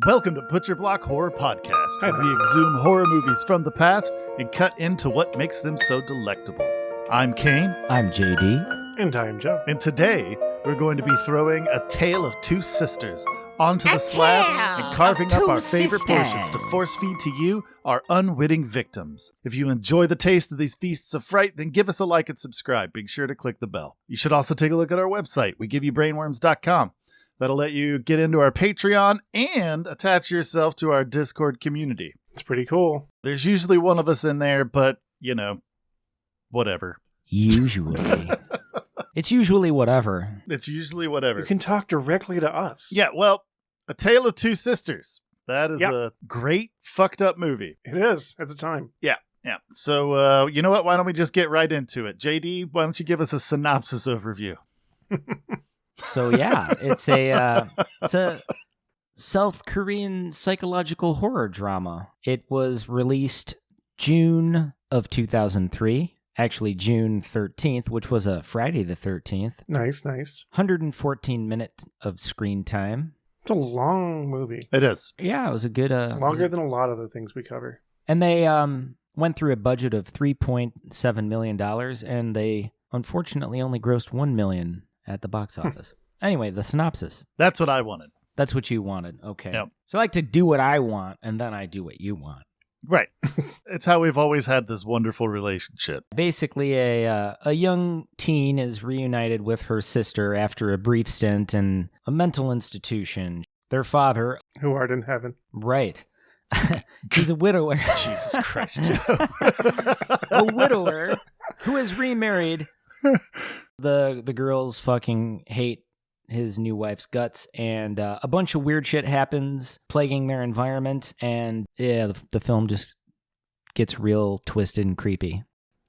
Welcome to Butcher Block Horror Podcast, where we exhume horror movies from the past and cut into what makes them so delectable. I'm Kane. I'm JD. And I'm Joe. And today, we're going to be throwing A Tale of Two Sisters onto the slab and carving up our favorite portions to force feed to you, our unwitting victims. If you enjoy the taste of these feasts of fright, then give us a like and subscribe. Be sure to click the bell. You should also take a look at our website, WeGiveYouBrainworms.com. That'll let you get into our Patreon and attach yourself to our Discord community. It's pretty cool. There's usually one of us in there, but, you know, whatever. Usually. It's usually whatever. It's usually whatever. You can talk directly to us. Yeah, well, A Tale of Two Sisters. That is a great fucked up movie. It is, at the time. Yeah. So, you know what? Why don't we just get right into it? JD, why don't you give us a synopsis overview? So yeah, it's a South Korean psychological horror drama. It was released June of 2003. Actually, June 13th, which was a Friday the 13th. Nice. 114 minutes of screen time. It's a long movie. It is. Yeah, it was a good... Longer than a lot of the things we cover. And they went through a budget of $3.7 million, and they unfortunately only grossed $1 million at the box office. Anyway, the synopsis. That's what I wanted. That's what you wanted. Okay. Yep. So I like to do what I want, and then I do what you want. Right. It's how we've always had this wonderful relationship. Basically, a young teen is reunited with her sister after a brief stint in a mental institution. Their father... Who art in heaven. Right. He's a widower. Jesus Christ, Joe. A widower who is remarried. The girls fucking hate his new wife's guts, and a bunch of weird shit happens plaguing their environment, and yeah, the film just gets real twisted and creepy.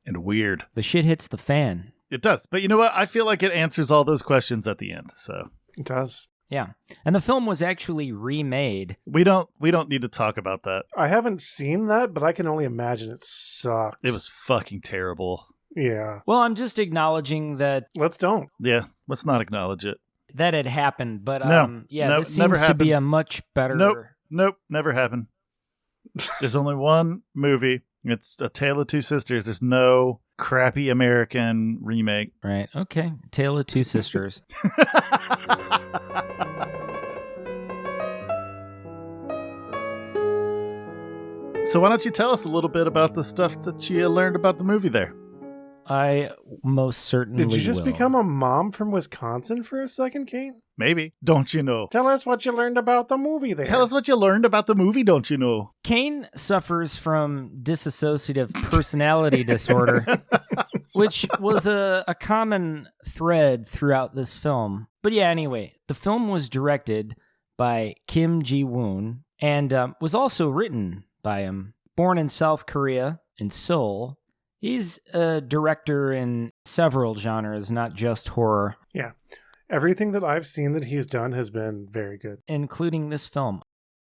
And weird. The shit hits the fan. It does. But you know what? I feel like it answers all those questions at the end, so. It does. Yeah. And the film was actually remade. We don't need to talk about that. I haven't seen that, but I can only imagine it sucks. It was fucking terrible. Yeah. Well, I'm just acknowledging that... Don't. Yeah, let's not acknowledge it. That had happened, but this never seems to be a much better... Nope, never happened. There's only one movie. It's A Tale of Two Sisters. There's no crappy American remake. Right, okay. Tale of Two Sisters. So why don't you tell us a little bit about the stuff that you learned about the movie there? I most certainly Did you just will. become a mom from Wisconsin for a second, Kane? Maybe. Don't you know? Tell us what you learned about the movie there. Tell us what you learned about the movie, don't you know? Kane suffers from dissociative personality disorder, which was a common thread throughout this film. But yeah, anyway, the film was directed by Ji Woon and was also written by him. Born in South Korea, in Seoul, he's a director in several genres, not just horror. Yeah. Everything that I've seen that he's done has been very good. Including this film.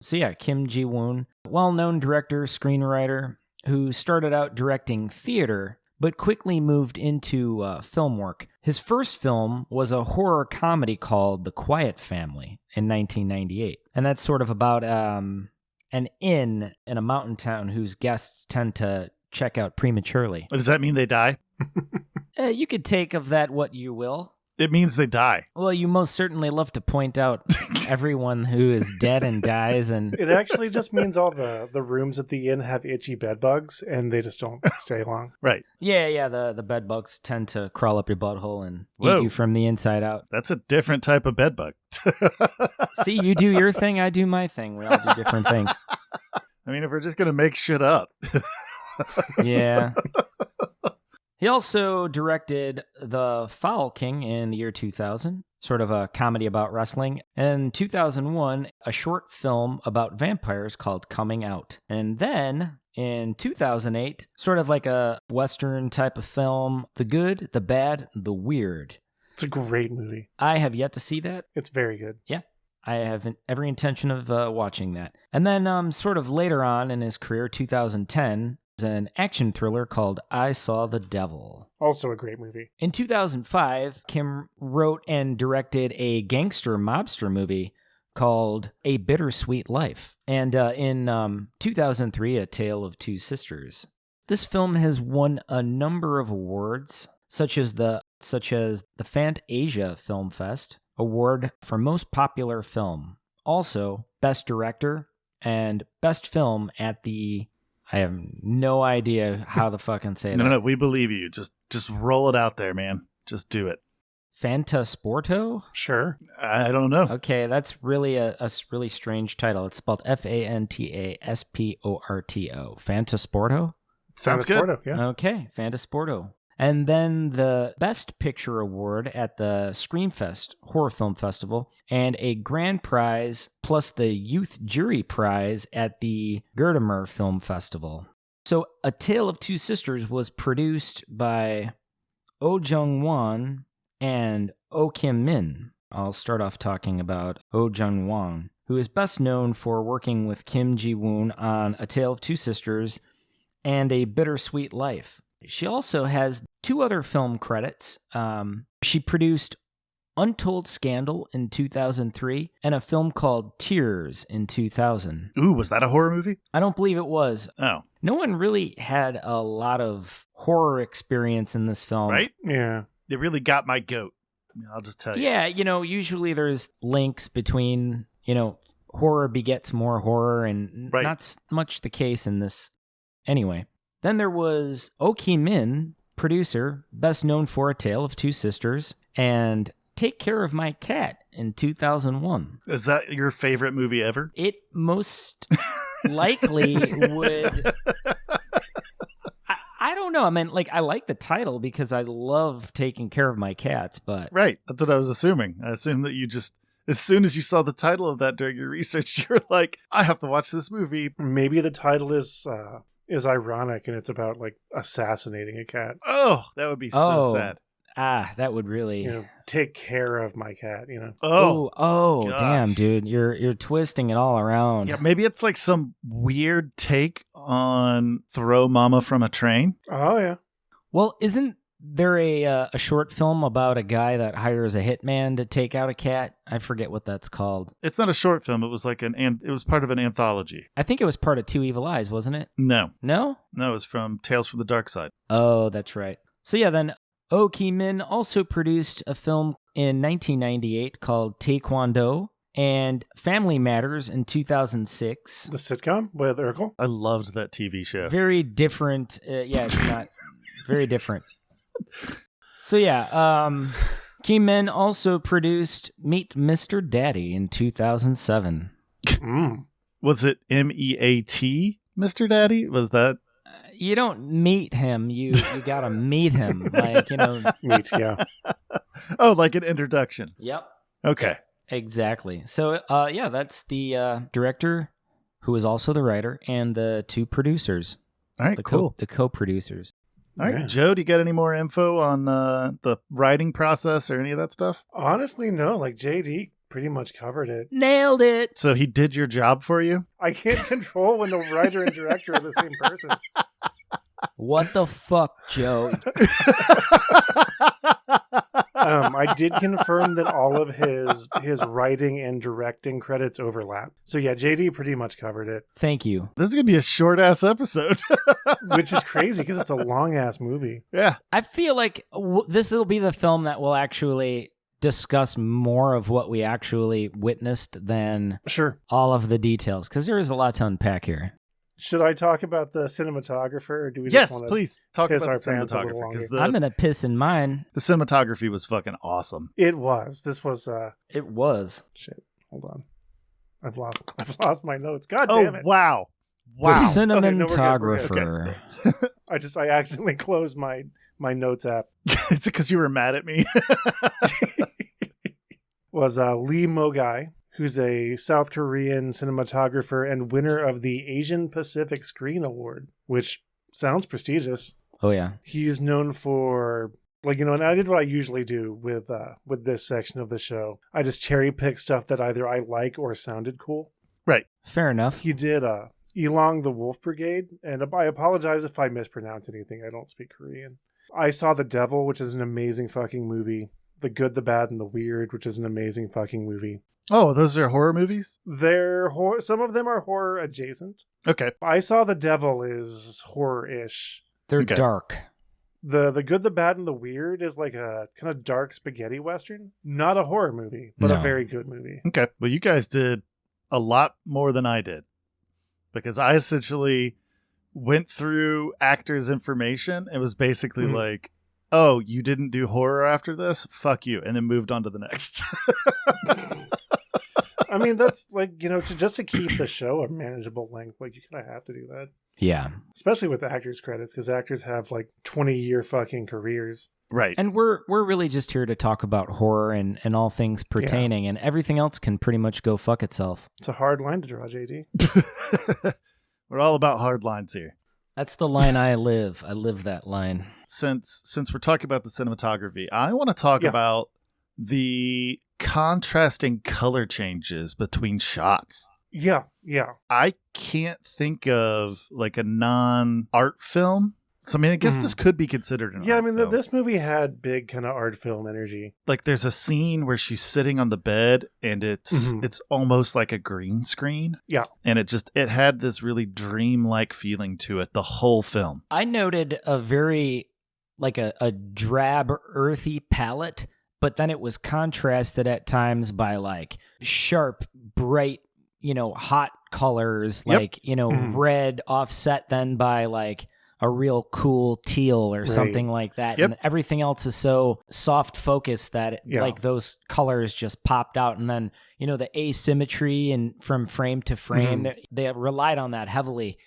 So yeah, Ji Woon, well-known director, screenwriter, who started out directing theater, but quickly moved into film work. His first film was a horror comedy called The Quiet Family in 1998. And that's sort of about an inn in a mountain town whose guests tend to check out prematurely. Does that mean they die? You could take of that what you will. It means they die. Well, you most certainly love to point out everyone who is dead and dies. And it actually just means all the rooms at the inn have itchy bed bugs, and they just don't stay long. Right. Yeah, the bed bugs tend to crawl up your butthole and Whoa. eat you from the inside out. That's a different type of bed bug. See, you do your thing, I do my thing. We all do different things. I mean, if we're just going to make shit up. Yeah. He also directed The Foul King in the year 2000, sort of a comedy about wrestling. And 2001, a short film about vampires called Coming Out. And then in 2008, sort of like a Western type of film, The Good, the Bad, the Weird. It's a great movie. I have yet to see that. It's very good. Yeah. I have every intention of watching that. And then sort of later on in his career, 2010, an action thriller called I Saw the Devil. Also a great movie. In 2005, Kim wrote and directed a gangster mobster movie called A Bittersweet Life. And in 2003, A Tale of Two Sisters. This film has won a number of awards, such as the Fantasia Film Fest Award for Most Popular Film. Also, Best Director and Best Film at the... I have no idea how to fucking say that. No, we believe you. Just roll it out there, man. Just do it. Fantasporto? Sure. I don't know. Okay, that's really a really strange title. It's spelled Fantasporto. Fantasporto? Sounds good. Yeah. Okay, Fantasporto. And then the Best Picture Award at the Screamfest Horror Film Festival, and a grand prize plus the Youth Jury Prize at the Gerdemer Film Festival. So, A Tale of Two Sisters was produced by Oh Jung-won and Oh Kim-min. I'll start off talking about Oh Jung-won, who is best known for working with Ji Woon on A Tale of Two Sisters and A Bittersweet Life. She also has 2 other film credits. She produced Untold Scandal in 2003 and a film called Tears in 2000. Ooh, was that a horror movie? I don't believe it was. Oh. No one really had a lot of horror experience in this film. Right? Yeah. It really got my goat. I'll just tell you. Yeah, usually there's links between, horror begets more horror, and Right. not much the case in this. Anyway. Then there was Oh Ki-min, producer, best known for A Tale of Two Sisters, and Take Care of My Cat in 2001. Is that your favorite movie ever? It most likely would... I don't know. I mean, I like the title because I love taking care of my cats, but... Right. That's what I was assuming. I assumed that you just... As soon as you saw the title of that during your research, you were like, I have to watch this movie. Maybe the title is ironic and it's about assassinating a cat. Oh, that would be so sad. That would really take care of my cat. Oh, gosh. damn, dude, you're twisting it all around. Yeah, maybe it's like some weird take on Throw Mama from a Train. Oh yeah. Well, isn't there a short film about a guy that hires a hitman to take out a cat? I forget what that's called. It's not a short film. It was it was part of an anthology. I think it was part of Two Evil Eyes, wasn't it? No, No, it was from Tales from the Dark Side. Oh, that's right. So yeah, then Oh Ki-min also produced a film in 1998 called Taekwondo and Family Matters in 2006. The sitcom with Urkel. I loved that TV show. Very different. It's not very different. So yeah, Ki-min also produced Meet Mr. Daddy in 2007. Was it MEAT, Mr. Daddy? Was that? You don't meet him. You gotta meet him. Meet, yeah. Oh, like an introduction. Yep. Okay. Exactly. So that's the director, who is also the writer, and the 2 producers. All right, cool. The co-producers. All right, Yeah. Joe, do you got any more info on the writing process or any of that stuff? Honestly, no. JD pretty much covered it. Nailed it. So he did your job for you? I can't control when the writer and director are the same person. What the fuck, Joe? I did confirm that all of his writing and directing credits overlap. So yeah, JD pretty much covered it, Thank you. This is going to be a short-ass episode. which is crazy because it's a long-ass movie. Yeah. I feel like this will be the film that will actually discuss more of what we actually witnessed than Sure. all of the details, because there is a lot to unpack here. Should I talk about the cinematographer, or do we Yes, just want to please talk piss about our the pants a little cinematography, because I'm going to piss in mine. the cinematography was fucking awesome. It was. This was It was. shit. Hold on. I've lost my notes. God Oh, damn it. wow. The Wow. cinematographer. I accidentally closed my notes app. It's because you were mad at me. Was Lee Mogai, who's a South Korean cinematographer and winner of the Asian Pacific Screen Award, which sounds prestigious. Oh, yeah. He's known for, and I did what I usually do with this section of the show. I just cherry pick stuff that either I like or sounded cool. Right. Fair enough. He did Elong the Wolf Brigade, and I apologize if I mispronounce anything. I don't speak Korean. I Saw the Devil, which is an amazing fucking movie. The Good, the Bad, and the Weird, which is an amazing fucking movie. Oh, those are horror movies? They're some of them are horror adjacent. Okay. I Saw the Devil is horror-ish. They're Okay. dark. The Good, the Bad, and the Weird is like a kind of dark spaghetti western. Not a horror movie, but No. a very good movie. Okay. Well, you guys did a lot more than I did, because I essentially went through actors' information and was basically like, oh, you didn't do horror after this? Fuck you. And then moved on to the next. I mean, that's like, to keep the show a manageable length, like you kind of have to do that. Yeah. Especially with the actors' credits, because actors have like 20-year fucking careers. Right. And we're really just here to talk about horror and all things pertaining, and everything else can pretty much go fuck itself. It's a hard line to draw, JD. We're all about hard lines here. That's the line I live. I live that line. Since we're talking about the cinematography, I want to talk about the contrasting color changes between shots. Yeah. I can't think of like a non-art film. So, I mean, I guess this could be considered an art film. This movie had big kind of art film energy. Like, there's a scene where she's sitting on the bed and it's almost like a green screen. Yeah. And it had this really dreamlike feeling to it the whole film. I noted a very, like a drab, earthy palette, but then it was contrasted at times by like sharp, bright, hot colors, like, red offset then by like a real cool teal or something like that. Yep. And everything else is so soft focused that like those colors just popped out. And then, the asymmetry and from frame to frame, they relied on that heavily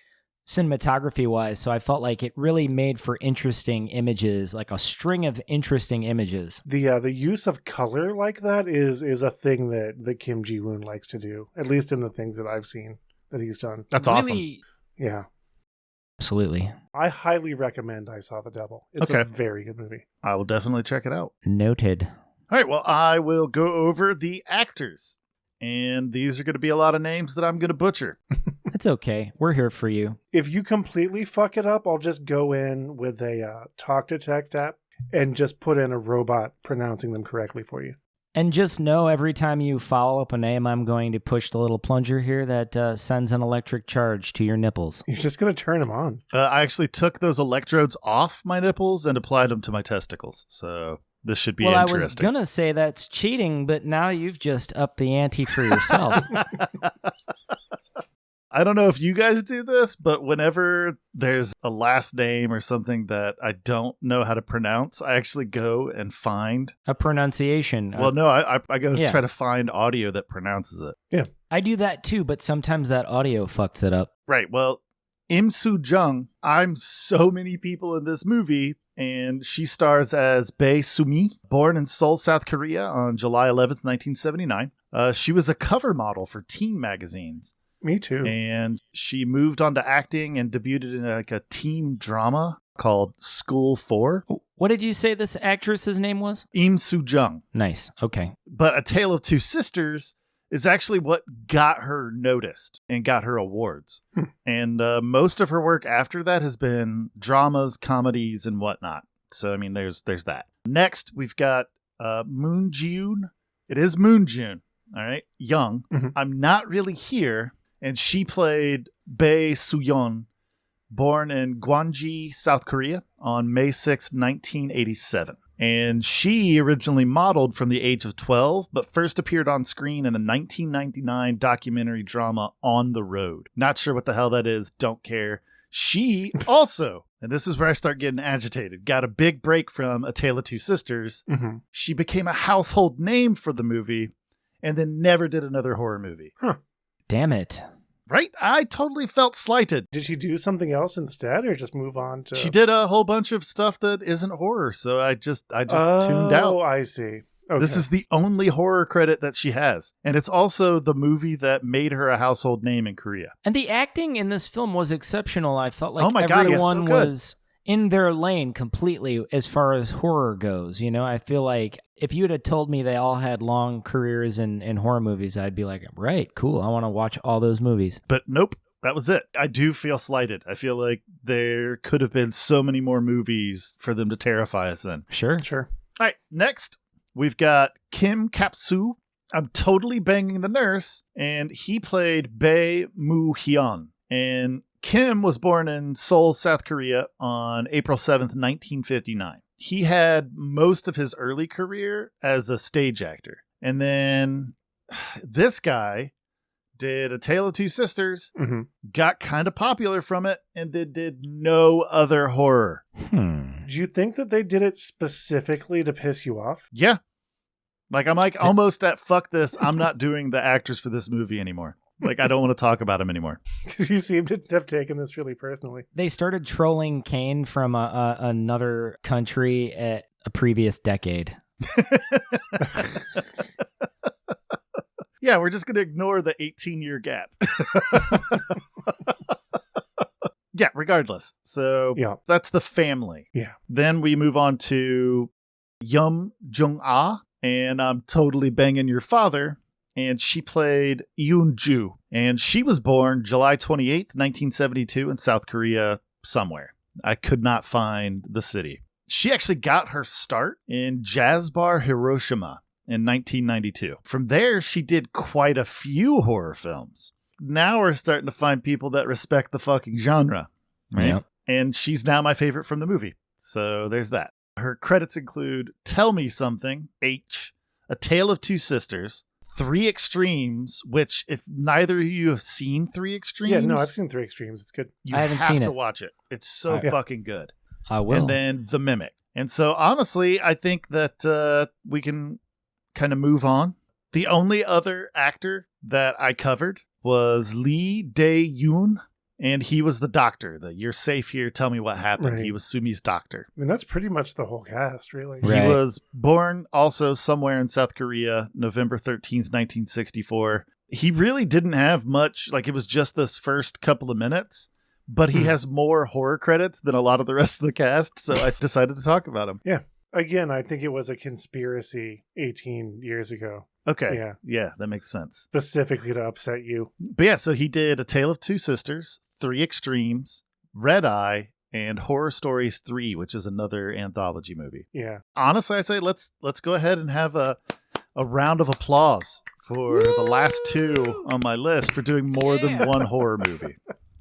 cinematography wise. So I felt like it really made for interesting images, like a string of interesting images. The use of color like that is a thing that Kim Ji Woon likes to do, at least in the things that I've seen that he's done. That's really, awesome. Yeah. Absolutely. I highly recommend I Saw the Devil. It's a very good movie. I will definitely check it out. Noted. All right, well, I will go over the actors. And these are going to be a lot of names that I'm going to butcher. It's okay. We're here for you. If you completely fuck it up, I'll just go in with a talk-to-text app and just put in a robot pronouncing them correctly for you. And just know every time you follow up a name, I'm going to push the little plunger here that sends an electric charge to your nipples. You're just going to turn them on. I actually took those electrodes off my nipples and applied them to my testicles. So this should be interesting. I was going to say that's cheating, but now you've just upped the ante for yourself. I don't know if you guys do this, but whenever there's a last name or something that I don't know how to pronounce, I actually go and find a pronunciation. Well, no, I go try to find audio that pronounces it. Yeah. I do that too, but sometimes that audio fucks it up. Right. Well, Im Soo Jung, I'm so many people in this movie, and she stars as Bae Sumi, born in Seoul, South Korea on July 11th, 1979. She was a cover model for teen magazines. Me too. And she moved on to acting and debuted in like a teen drama called School 4. What did you say this actress's name was? Im Soo Jung. Nice. Okay. But A Tale of Two Sisters is actually what got her noticed and got her awards. And most of her work after that has been dramas, comedies, and whatnot. So, I mean, there's that. Next, we've got Moon June. It is Moon June. All right. Young. I'm not really here. And she played Bae Soo-yeon, born in Gwangi, South Korea on May 6, 1987. And she originally modeled from the age of 12, but first appeared on screen in the 1999 documentary drama On the Road. Not sure what the hell that is, don't care. She also, and this is where I start getting agitated, got a big break from A Tale of Two Sisters. She became a household name for the movie and then never did another horror movie. Damn it. Right? I totally felt slighted. Did she do something else instead or just move on to... She did a whole bunch of stuff that isn't horror, so I just tuned out. Oh, I see. Okay. This is the only horror credit that she has. And it's also the movie that made her a household name in Korea. And the acting in this film was exceptional. I felt like so everyone good. was in their lane completely as far as horror goes. You know, I feel like if you had told me they all had long careers in horror movies, I'd be like, right, cool. I want to watch all those movies. But nope, that was it. I do feel slighted. I feel like there could have been so many more movies for them to terrify us in. Sure. Sure. All right, next, we've got Kim Kap-soo. I'm Totally Banging the Nurse, and he played Bae Moo Hyun. And Kim was born in Seoul, South Korea on April 7th, 1959. He had most of his early career as a stage actor. And then this guy did A Tale of Two Sisters, got kind of popular from it, and then did no other horror. Do you think that they did it specifically to piss you off? Yeah. Like, I'm like almost at fuck this. I'm not doing the actors for this movie anymore. Like, I don't want to talk about him anymore. Because you seem to have taken this really personally. They started trolling Kane from another country at a previous decade. Yeah, we're just going to ignore the 18-year gap. Yeah, regardless. So that's the family. Yeah. Then we move on to Jung Ah, and I'm Totally Banging Your Father. And she played Yoon-ju. And she was born July 28th, 1972 in South Korea somewhere. I could not find the city. She actually got her start in Jazz Bar Hiroshima in 1992. From there, she did quite a few horror films. Now we're starting to find people that respect the fucking genre. Right? Yep. And she's now my favorite from the movie. So there's that. Her credits include Tell Me Something, H, A Tale of Two Sisters, Three Extremes, which if neither of you have seen Three Extremes... Yeah, no, I've seen Three Extremes. It's good. You I haven't have seen to it. watch it. It's so fucking good. I will. And then The Mimic. And so honestly, I think that we can kind of move on. The only other actor that I covered was Lee Dae-yoon, and he was the doctor. The You're Safe Here, Tell Me What Happened. Right. He was Sumi's doctor. I mean, that's pretty much the whole cast, really. Right. He was born also somewhere in South Korea, November 13th, 1964. He really didn't have much, like it was just this first couple of minutes, but he has more horror credits than a lot of the rest of the cast, so I decided to talk about him. Yeah. Again, I think it was a conspiracy 18 years ago. Okay. Yeah, that makes sense. Specifically to upset you. But yeah, so he did A Tale of Two Sisters, Three Extremes, Red Eye, and Horror Stories 3, which is another anthology movie. Yeah. Honestly, I say let's go ahead and have a round of applause for the last two on my list for doing more than one horror movie.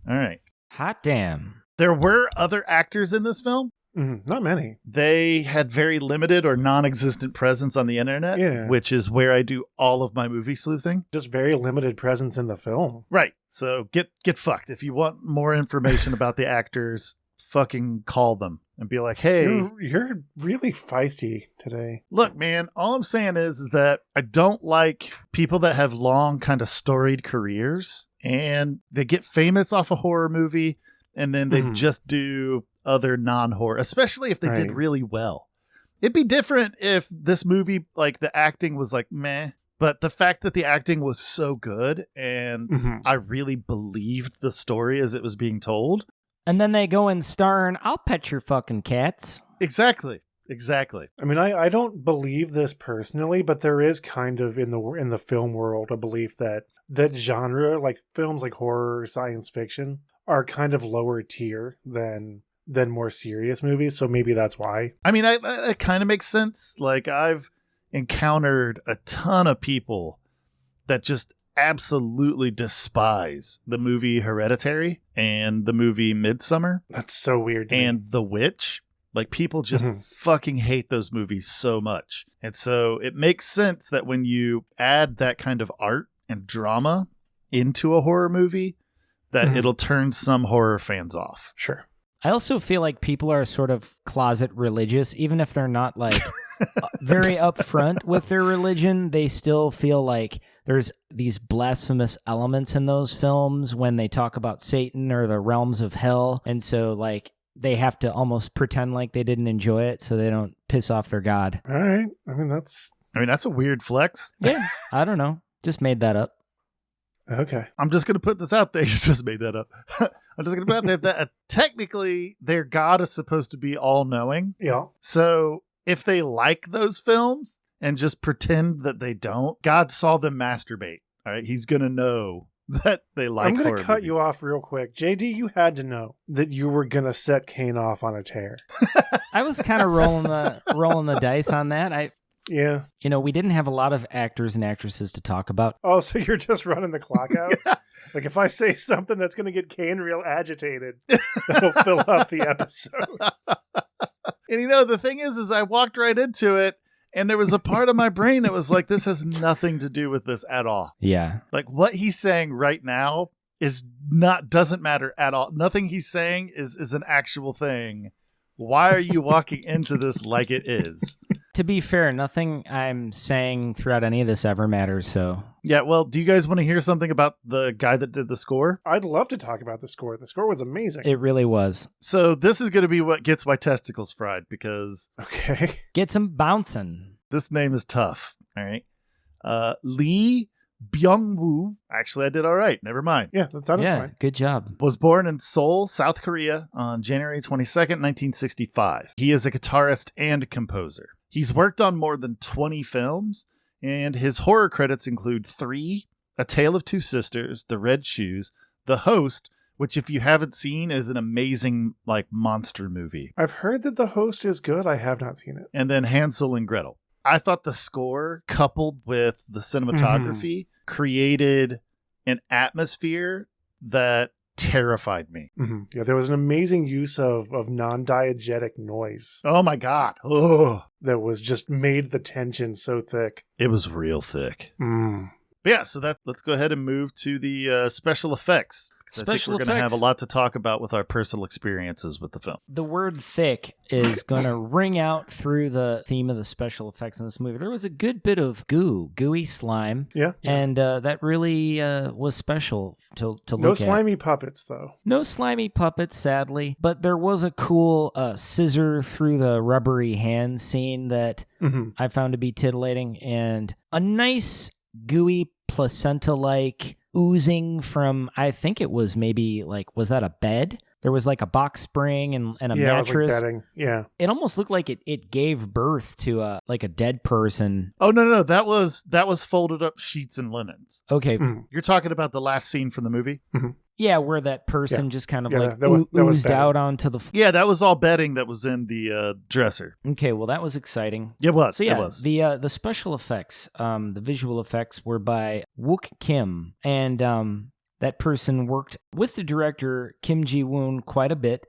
All right. Hot damn. There were other actors in this film. Not many. They had very limited or non-existent presence on the internet, which is where I do all of my movie sleuthing. Just very limited presence in the film. Right. So get fucked. If you want more information about the actors, fucking call them and be like, hey. You're really feisty today. Look, man, all I'm saying is that I don't like people that have long kind of storied careers and they get famous off a horror movie and then they just do other non-horror, especially if they did really well. It'd be different if this movie, like the acting was like meh, but the fact that the acting was so good and I really believed the story as it was being told. And then they go and star in I'll Pet Your Fucking Cats. Exactly. I mean, I don't believe this personally, but there is kind of in the film world a belief that genre, like films like horror, science fiction, are kind of lower tier than more serious movies, so maybe that's why. I mean, it kind of makes sense. Like, I've encountered a ton of people that just absolutely despise the movie Hereditary and the movie Midsummer. That's so weird. And The Witch. Like, people just fucking hate those movies so much. And so it makes sense that when you add that kind of art and drama into a horror movie, that it'll turn some horror fans off. Sure. I also feel like people are sort of closet religious, even if they're not like very upfront with their religion. They still feel like there's these blasphemous elements in those films when they talk about Satan or the realms of hell. And so like they have to almost pretend like they didn't enjoy it so they don't piss off their God. All right. I mean, that's a weird flex. Yeah. I don't know. Just made that up. Okay. I'm just going to put this out there. You just made that up. I'm just going to put out there that technically their God is supposed to be all-knowing. Yeah. So if they like those films and just pretend that they don't, God saw them masturbate. All right. He's going to know that they like horror I'm going to cut movies. you off real quick. JD, you had to know that you were going to set Kane off on a tear. I was kind of rolling the dice on that. Yeah. You know, we didn't have a lot of actors and actresses to talk about. Oh, so you're just running the clock out? Like, if I say something that's going to get Kane real agitated, that'll fill up the episode. And you know, the thing is I walked right into it, and there was a part of my brain that was like, this has nothing to do with this at all. Yeah. Like, what he's saying right now doesn't matter at all. Nothing he's saying is an actual thing. Why are you walking into this like it is? To be fair, nothing I'm saying throughout any of this ever matters, so... Yeah, well, do you guys want to hear something about the guy that did the score? I'd love to talk about the score. The score was amazing. It really was. So this is going to be what gets my testicles fried, because... Okay. Get some bouncing. This name is tough, all right? Lee Byung-woo. Actually, I did all right. Never mind. Yeah, that sounded fine. Good job. Was born in Seoul, South Korea on January 22nd, 1965. He is a guitarist and composer. He's worked on more than 20 films, and his horror credits include 3, A Tale of Two Sisters, The Red Shoes, The Host, which if you haven't seen is an amazing like monster movie. I've heard that The Host is good. I have not seen it. And then Hansel and Gretel. I thought the score coupled with the cinematography created an atmosphere that terrified me. Mm-hmm. Yeah, there was an amazing use of non-diegetic noise. Oh my God. Oh, that was just made the tension so thick. It was real thick. Mm. But yeah, so let's go ahead and move to the special effects. I think we're going to have a lot to talk about with our personal experiences with the film. The word thick is going to ring out through the theme of the special effects in this movie. There was a good bit of gooey slime. Yeah. And that really was special to look at. No slimy puppets, though. No slimy puppets, sadly. But there was a cool scissor through the rubbery hand scene that I found to be titillating. And a nice gooey placenta-like oozing from, I think it was maybe like, was that a bed? There was like a box spring and a mattress. It was like bedding. Yeah. It almost looked like it gave birth to a dead person. Oh no, that was folded up sheets and linens. Okay. You're talking about the last scene from the movie? Yeah, where that person just kind of that oozed out onto the... Yeah, that was all bedding that was in the dresser. Okay, well, that was exciting. It was. So yeah, it was. The special effects, the visual effects were by Wook Kim, and that person worked with the director Kim Ji Woon quite a bit.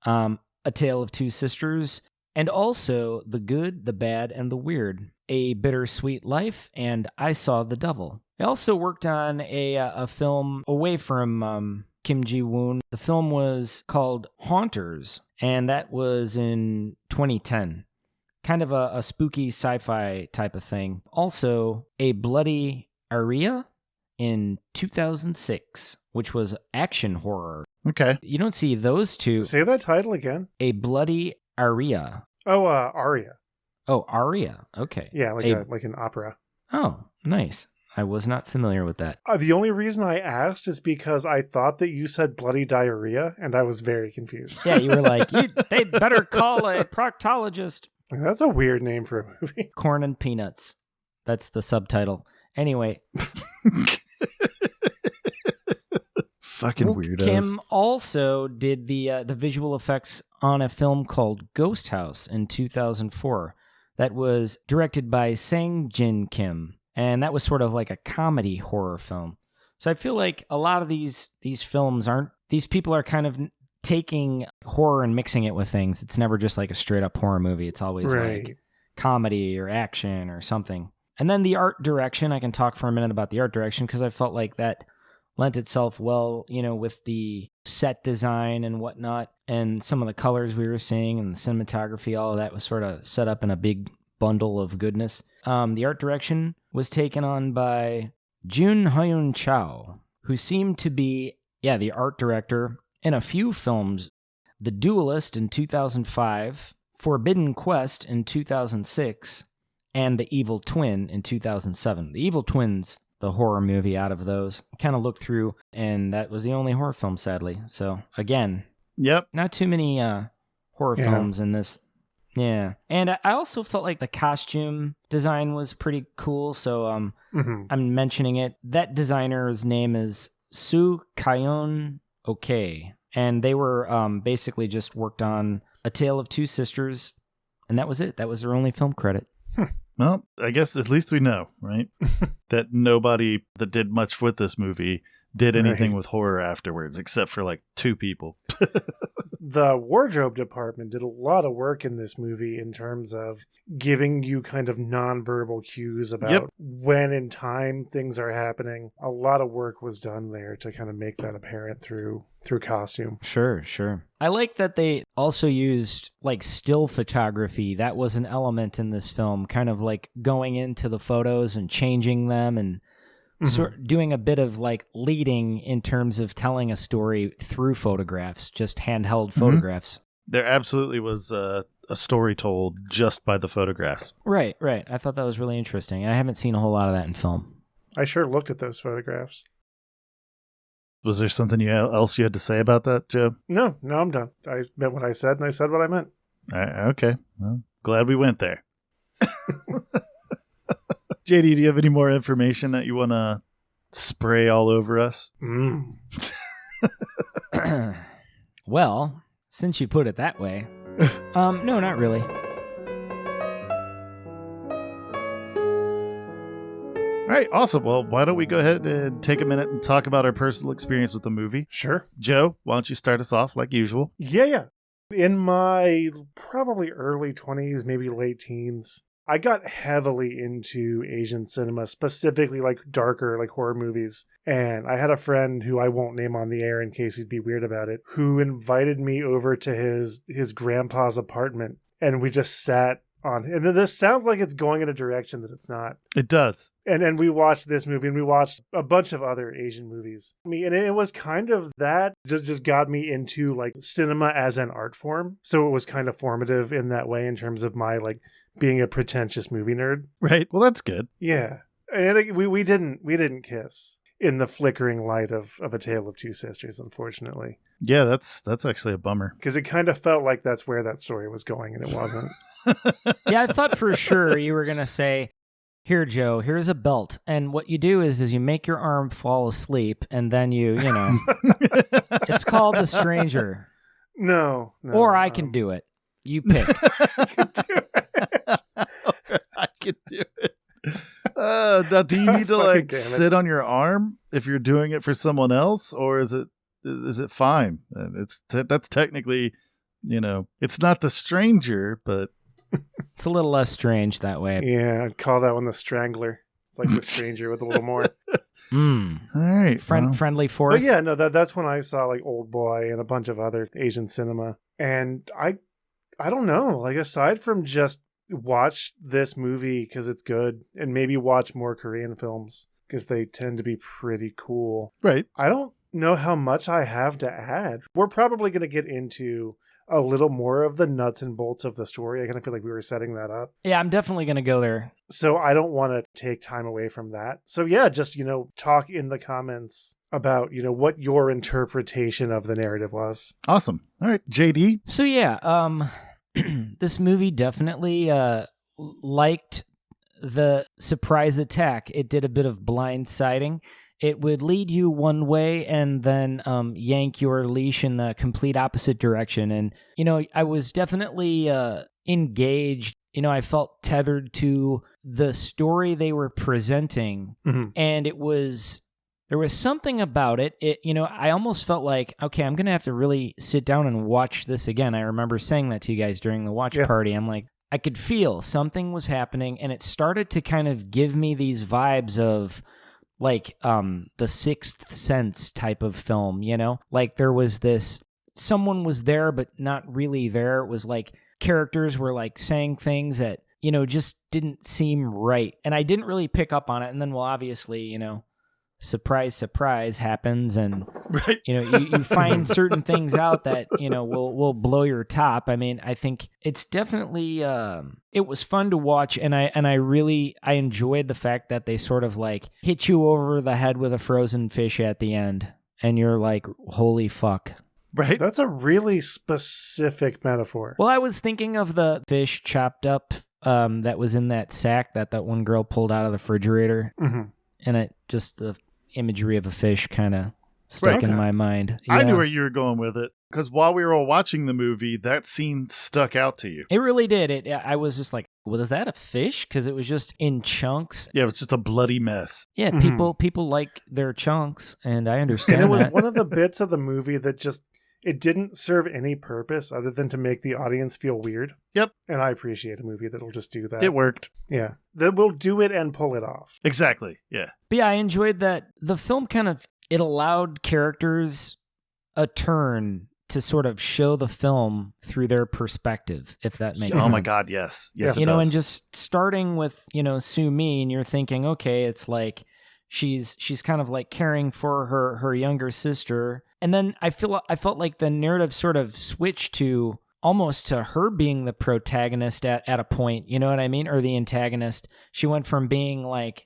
A Tale of Two Sisters, and also The Good, the Bad, and the Weird, A Bittersweet Life, and I Saw the Devil. I also worked on a film away from Kim Ji Woon. The film was called Haunters, and that was in 2010. Kind of a spooky sci-fi type of thing. Also, A Bloody Aria in 2006, which was action horror. Okay. You don't see those two. Say that title again. A Bloody Aria. Oh, Aria. Oh, Aria. Okay. Yeah, like an opera. Oh, nice. I was not familiar with that. The only reason I asked is because I thought that you said bloody diarrhea, and I was very confused. Yeah, you were like, they'd better call a proctologist. That's a weird name for a movie. Corn and Peanuts. That's the subtitle. Anyway. Fucking weirdos. Kim also did the visual effects on a film called Ghost House in 2004 that was directed by Sang Jin Kim, and that was sort of like a comedy horror film. So I feel like a lot of these films these people are kind of taking horror and mixing it with things. It's never just like a straight up horror movie. It's always like comedy or action or something. And then the art direction, I can talk for a minute about the art direction because I felt like that lent itself well, with the set design and whatnot, and some of the colors we were seeing and the cinematography, all of that was sort of set up in a big bundle of goodness. The art direction was taken on by Jun Hyun Chow, who seemed to be, the art director in a few films. The Duelist in 2005, Forbidden Quest in 2006, and The Evil Twin in 2007. The Evil Twin's the horror movie out of those. I kind of looked through, and that was the only horror film, sadly. So, again, not too many horror films in this. Yeah. And I also felt like the costume design was pretty cool, so I'm mentioning it. That designer's name is Soo Kyon Okay, and they were basically just worked on A Tale of Two Sisters, and that was it. That was their only film credit. Well, I guess at least we know, right? That nobody that did much with this movie did anything with horror afterwards, except for like 2 people. The wardrobe department did a lot of work in this movie in terms of giving you kind of nonverbal cues about when in time things are happening. A lot of work was done there to kind of make that apparent through costume. Sure. I like that they also used like still photography. That was an element in this film, kind of like going into the photos and changing them and doing a bit of like leading in terms of telling a story through photographs, just handheld photographs. There absolutely was a story told just by the photographs. Right. I thought that was really interesting. I haven't seen a whole lot of that in film. I sure looked at those photographs. Was there something else you had to say about that, Joe? No, I'm done. I meant what I said, and I said what I meant. Okay. Well, glad we went there. JD, do you have any more information that you want to spray all over us? Well, since you put it that way, no, not really. All right, awesome. Well, why don't we go ahead and take a minute and talk about our personal experience with the movie? Sure. Joe, why don't you start us off like usual? Yeah. In my probably early 20s, maybe late teens, I got heavily into Asian cinema, specifically like darker, like horror movies. And I had a friend who I won't name on the air in case he'd be weird about it, who invited me over to his grandpa's apartment. And we just sat on, and this sounds like it's going in a direction that it's not. It does. And we watched this movie, and we watched a bunch of other Asian movies. And it was kind of that just got me into like cinema as an art form. So it was kind of formative in that way in terms of my like being a pretentious movie nerd. Right. Well, that's good. Yeah. And we didn't kiss in the flickering light of A Tale of Two Sisters, unfortunately. Yeah, that's actually a bummer. Because it kind of felt like that's where that story was going, and it wasn't. Yeah, I thought for sure you were going to say, here, Joe, here's a belt. And what you do is you make your arm fall asleep, and then you know, it's called The Stranger. No. Or I can do it. You pick. I can do it. Now, do you need to like sit on your arm if you're doing it for someone else, or is it fine? That's technically, it's not The Stranger, but it's a little less strange that way. Yeah, I'd call that one The Strangler. It's like The Stranger with a little more. All right, friendly force. But yeah, no, that's when I saw like Old Boy and a bunch of other Asian cinema, and I don't know, like aside from just watch this movie because it's good, and maybe watch more Korean films because they tend to be pretty cool. Right. I don't know how much I have to add. We're probably going to get into a little more of the nuts and bolts of the story. I kind of feel like we were setting that up. Yeah, I'm definitely going to go there. So I don't want to take time away from that. So yeah, just, talk in the comments about, what your interpretation of the narrative was. Awesome. All right, JD. So yeah, this movie definitely liked the surprise attack. It did a bit of blindsiding. It would lead you one way and then yank your leash in the complete opposite direction. And, I was definitely engaged. I felt tethered to the story they were presenting. Mm-hmm. And there was something about it. I almost felt like, okay, I'm going to have to really sit down and watch this again. I remember saying that to you guys during the watch party. I'm like, I could feel something was happening, and it started to kind of give me these vibes of like the Sixth Sense type of film, like there was this, someone was there but not really there. It was like characters were like saying things that just didn't seem right, and I didn't really pick up on it. And then, well, obviously, surprise happens, and right. you find certain things out that will blow your top. I mean, I think it's definitely it was fun to watch, and I enjoyed the fact that they sort of like hit you over the head with a frozen fish at the end, and you're like, holy fuck. Right. That's a really specific metaphor. Well, I was thinking of the fish chopped up that was in that sack that one girl pulled out of the refrigerator. Mm-hmm. And it just the imagery of a fish kind of stuck in Okay. my mind. I knew Yeah. where you were going with it because while we were all watching the movie, that scene stuck out to you. It really did. I was just like, well, is that a fish? Because it was just in chunks. Yeah, it's just a bloody mess. Yeah, Mhm. people like their chunks, and I And understand it was that. one of the bits of the movie that just it didn't serve any purpose other than to make the audience feel weird. Yep. And I appreciate a movie that'll just do that. It worked. Yeah. That will do it and pull it off. Exactly. Yeah. But yeah, I enjoyed that. The film it allowed characters a turn to sort of show the film through their perspective, if that makes sense. Oh my God, yes. Yes, Yeah. it does. And just starting with, Sue Mi, and you're thinking, okay, it's like she's kind of like caring for her younger sister. And then I felt like the narrative sort of switched to almost to her being the protagonist at a point, you know what I mean? Or the antagonist. She went from being like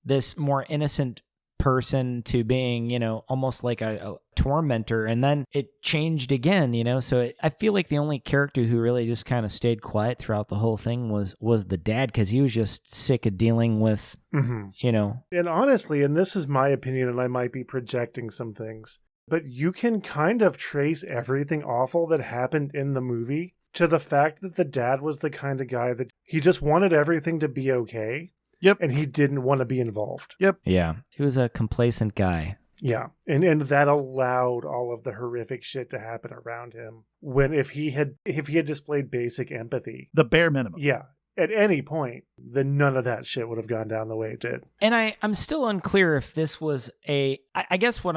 this more innocent person to being, almost like a tormentor, and then it changed again, so I feel like the only character who really just kind of stayed quiet throughout the whole thing was the dad, because he was just sick of dealing with And honestly, and this is my opinion, and I might be projecting some things, but you can kind of trace everything awful that happened in the movie to the fact that the dad was the kind of guy that he just wanted everything to be okay. Yep. And he didn't want to be involved. yeah, he was a complacent guy. Yeah. And that allowed all of the horrific shit to happen around him. When if he had displayed basic empathy, The bare minimum. yeah, at any point, then none of that shit would have gone down the way it did. And I'm still unclear if this was I guess what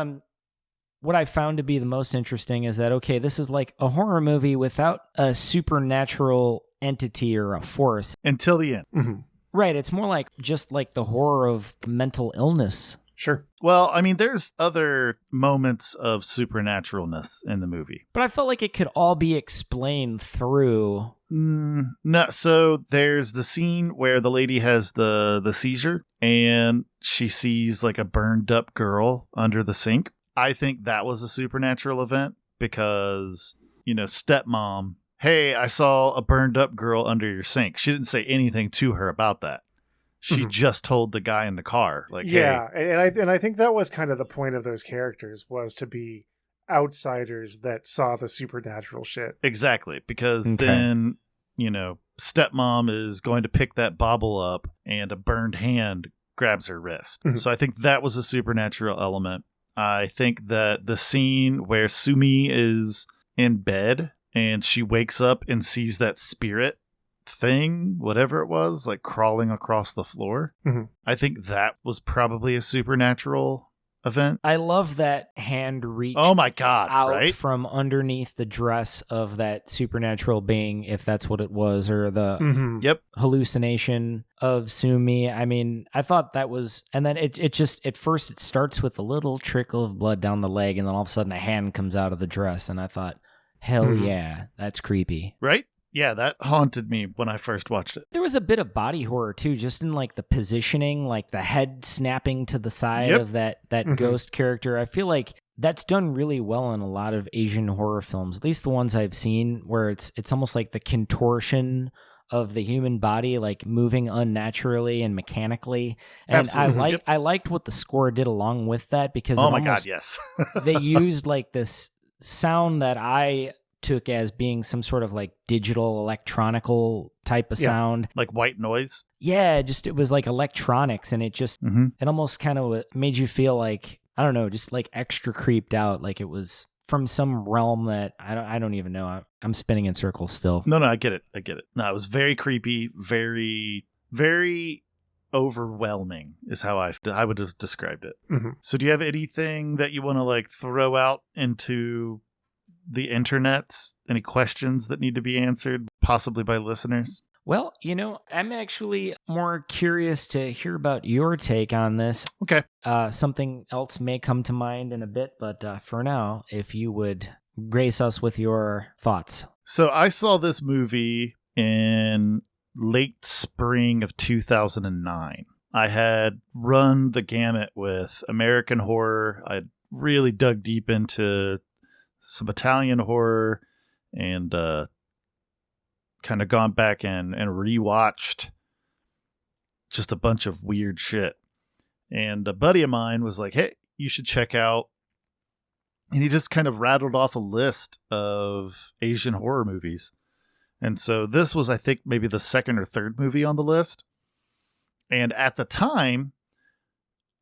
I found to be the most interesting is that, okay, this is like a horror movie without a supernatural entity or a force. Until the end. Mm-hmm. Right, it's more like just like the horror of mental illness. Sure. Well, I mean, there's other moments of supernaturalness in the movie. But I felt like it could all be explained through. No, so there's the scene where the lady has the seizure and she sees like a burned up girl under the sink. I think that was a supernatural event because, stepmom, hey, I saw a burned up girl under your sink. She didn't say anything to her about that. She just told the guy in the car, like, yeah, hey. and I think that was kind of the point of those characters, was to be outsiders that saw the supernatural shit. Exactly, because Okay. then, stepmom is going to pick that bauble up and a burned hand grabs her wrist. Mhm. So I think that was a supernatural element. I think that the scene where Sumi is in bed and she wakes up and sees that spirit thing, whatever it was, like crawling across the floor. Mhm. I think that was probably a supernatural event. I love that hand reach Oh my God, out right? from underneath the dress of that supernatural being, if that's what it was, or the Mm-hmm. Yep. hallucination of Sumi. I mean, I thought that was, and then it just, at first it starts with a little trickle of blood down the leg, and then all of a sudden a hand comes out of the dress, and I thought, hell Mhm. yeah, that's creepy. Right? Yeah, that haunted me when I first watched it. There was a bit of body horror too, just in like the positioning, like the head snapping to the side Yep. of that Mhm. ghost character. I feel like that's done really well in a lot of Asian horror films, at least the ones I've seen, where it's almost like the contortion of the human body, like moving unnaturally and mechanically. And Absolutely. I liked what the score did along with that, because Oh it my almost- God, yes. they used like this sound that I took as being some sort of like digital electronical type of Yeah. sound. Like white noise. Yeah, just it was like electronics, and it just Mm-hmm. it almost kind of made you feel like, I don't know, just like extra creeped out, like it was from some realm that I don't even know. I'm spinning in circles still. No, I get it. No, it was very creepy, very, very overwhelming is how I would have described it. Mhm. So do you have anything that you want to like throw out into the internets? Any questions that need to be answered, possibly by listeners? Well, I'm actually more curious to hear about your take on this. Okay. Something else may come to mind in a bit, but for now, if you would grace us with your thoughts. So I saw this movie in late spring of 2009. I had run the gamut with American horror. I really dug deep into some Italian horror and kind of gone back and rewatched just a bunch of weird shit. And a buddy of mine was like, hey, you should check out And he just kind of rattled off a list of Asian horror movies. And so this was, I think, maybe the second or third movie on the list. And at the time,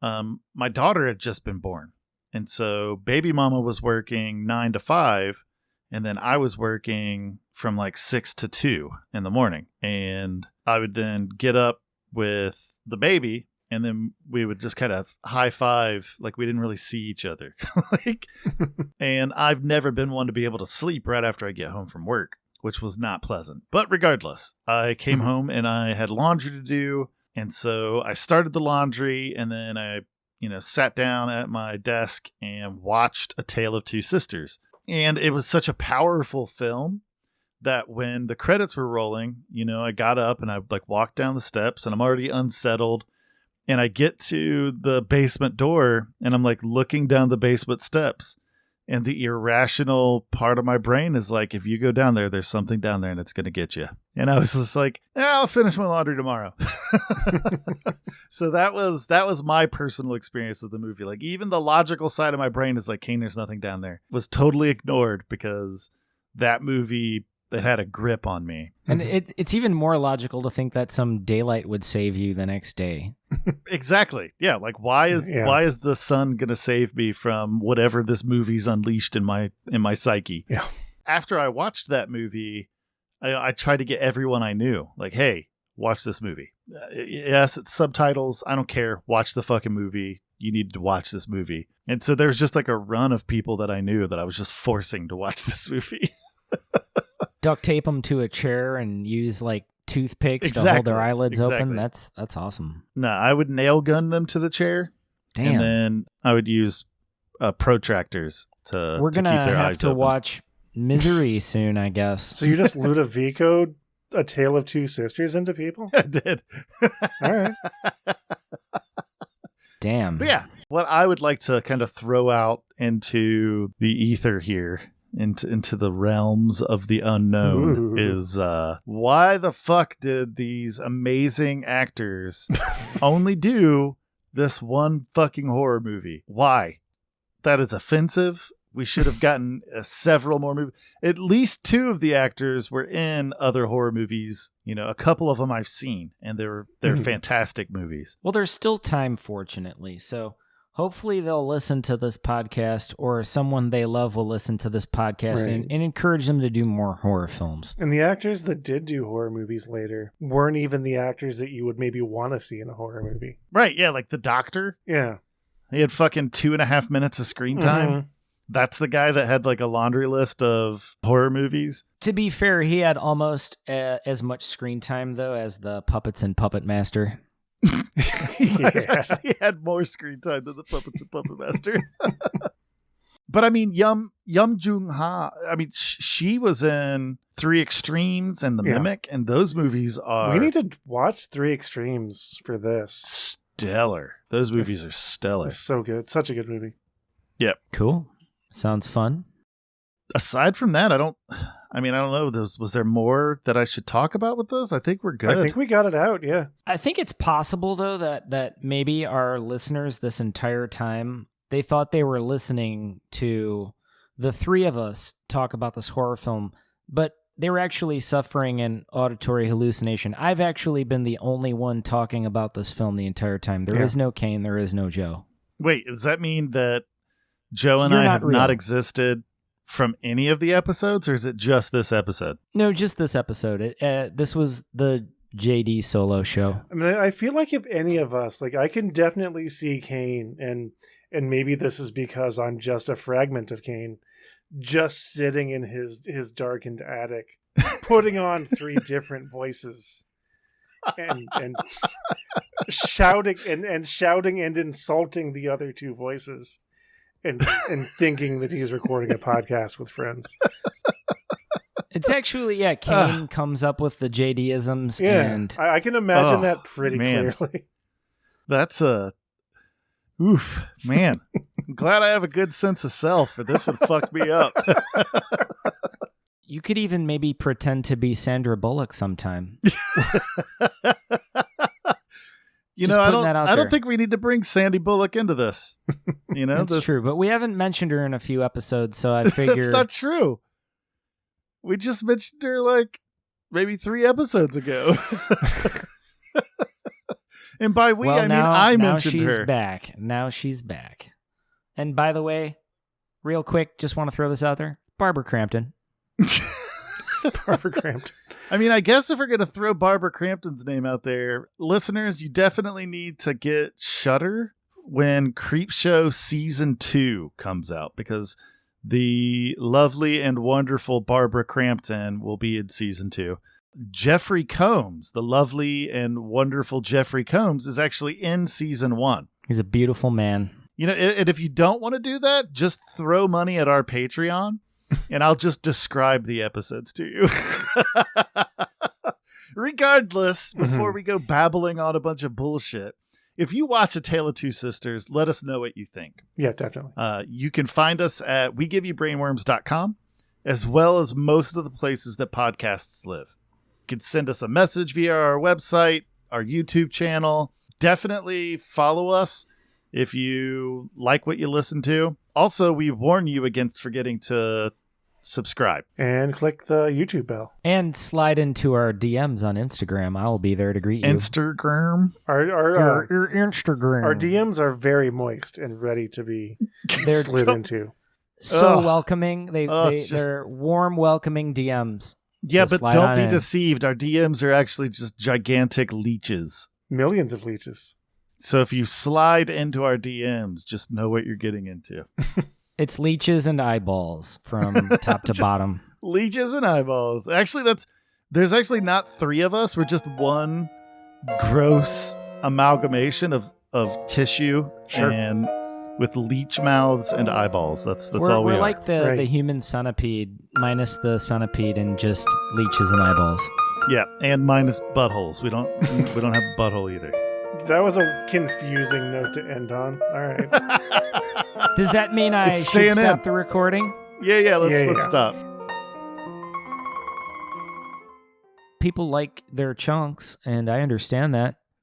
my daughter had just been born. And so baby mama was working 9 to 5. And then I was working from like 6 to 2 in the morning. And I would then get up with the baby, and then we would just kind of high five, like we didn't really see each other. And I've never been one to be able to sleep right after I get home from work, which was not pleasant. But regardless, I came home and I had laundry to do. And so I started the laundry, and then I, sat down at my desk and watched A Tale of Two Sisters. And it was such a powerful film that when the credits were rolling, I got up and I like walked down the steps, and I'm already unsettled. And I get to the basement door, and I'm like looking down the basement steps, and the irrational part of my brain is like, if you go down there, there's something down there and it's going to get you. And I was just like, I'll finish my laundry tomorrow. So that was my personal experience with the movie. Like, even the logical side of my brain is like, Kane, there's nothing down there, was totally ignored because that movie, it had a grip on me. And it's even more logical to think that some daylight would save you the next day. Exactly. Yeah. Like, why is the sun going to save me from whatever this movie's unleashed in my psyche? Yeah. After I watched that movie, I tried to get everyone I knew, like, hey, watch this movie. Yes, it's subtitles. I don't care. Watch the fucking movie. You need to watch this movie. And so there's just like a run of people that I knew that I was just forcing to watch this movie. Duct tape them to a chair and use like toothpicks to hold their eyelids open. That's awesome. No, I would nail gun them to the chair. Damn. And then I would use protractors to We're gonna keep their have eyes to open. watch Misery soon, I guess. So you just Ludovico'd A Tale of Two Sisters into people? I did. All right. Damn. But yeah, what I would like to kind of throw out into the ether here, into the realms of the unknown, is why the fuck did these amazing actors only do this one fucking horror movie? Why? That is offensive. We should have gotten several more movies. At least 2 of the actors were in other horror movies. A couple of them I've seen, and they're fantastic movies. Well, there's still time, fortunately. So hopefully they'll listen to this podcast, or someone they love will listen to this podcast, Right. and encourage them to do more horror films. And the actors that did do horror movies later weren't even the actors that you would maybe want to see in a horror movie. Right, yeah, like the Doctor. Yeah. He had fucking 2.5 minutes of screen time. Mm-hmm. That's the guy that had like a laundry list of horror movies. To be fair, he had almost as much screen time, though, as the Puppets and Puppet Master. He might have actually had more screen time than the Puppets and Puppet Master. But I mean, Jung Ah, I mean, she was in Three Extremes and The Mimic, and those movies are... We need to watch Three Extremes for this. Stellar. Those movies are stellar. It's so good. Such a good movie. Yep. Cool. Sounds fun. Aside from that, I don't know. Was there more that I should talk about with this? I think we're good. I think we got it out, yeah. I think it's possible, though, that maybe our listeners this entire time, they thought they were listening to the 3 of us talk about this horror film, but they were actually suffering an auditory hallucination. I've actually been the only one talking about this film the entire time. There is no Kane, there is no Joe. Wait, does that mean that Joe and You're I not have real. not existed from any of the episodes, or is it just this episode? No, just this episode. This was the JD solo show. I mean, I feel like if any of us, like, I can definitely see Kane, and maybe this is because I'm just a fragment of Kane, just sitting in his darkened attic, putting on 3 different voices, and shouting and insulting the other 2 voices, and thinking that he's recording a podcast with friends. It's actually, Kane comes up with the JD-isms. Yeah, and I can imagine that pretty clearly. That's oof, man. I'm glad I have a good sense of self, or this would fuck me up. You could even maybe pretend to be Sandra Bullock sometime. You Just know, putting that out I don't there. think we need to bring Sandy Bullock into this. You know, That's true, but we haven't mentioned her in a few episodes, so I figure That's not true. We just mentioned her like maybe 3 episodes ago. And by we, I mean I mentioned her. Now she's back. Now she's back. And by the way, real quick, just want to throw this out there. Barbara Crampton. Barbara Crampton. I mean, I guess if we're going to throw Barbara Crampton's name out there, listeners, you definitely need to get Shudder when Creepshow Season 2 comes out, because the lovely and wonderful Barbara Crampton will be in Season 2. Jeffrey Combs, the lovely and wonderful Jeffrey Combs, is actually in Season 1. He's a beautiful man. You know, and if you don't want to do that, just throw money at our Patreon, and I'll just describe the episodes to you. Regardless, before we go babbling on a bunch of bullshit, if you watch A Tale of Two Sisters, let us know what you think. Yeah, definitely. You can find us at WeGiveYouBrainworms.com, as well as most of the places that podcasts live. You can send us a message via our website, our YouTube channel. Definitely follow us if you like what you listen to. Also, we warn you against forgetting to subscribe. And click the YouTube bell. And slide into our DMs on Instagram. I'll be there to greet you. Instagram. Our Instagram. Our DMs are very moist and ready to be slid into. So welcoming. They're warm, welcoming DMs. Yeah, so but don't be in. deceived. Our DMs are actually just gigantic leeches. Millions of leeches. So if you slide into our DMs, just know what you're getting into. It's leeches and eyeballs from top to bottom. Leeches and eyeballs. Actually, there's actually not 3 of us. We're just one gross amalgamation of tissue and with leech mouths and eyeballs. That's all we are. We're like the human centipede minus the centipede and just leeches and eyeballs. Yeah, and minus buttholes. We don't have a butthole either. That was a confusing note to end on. All right. Does that mean I should stop the recording? Yeah, let's stop. People like their chunks, and I understand that.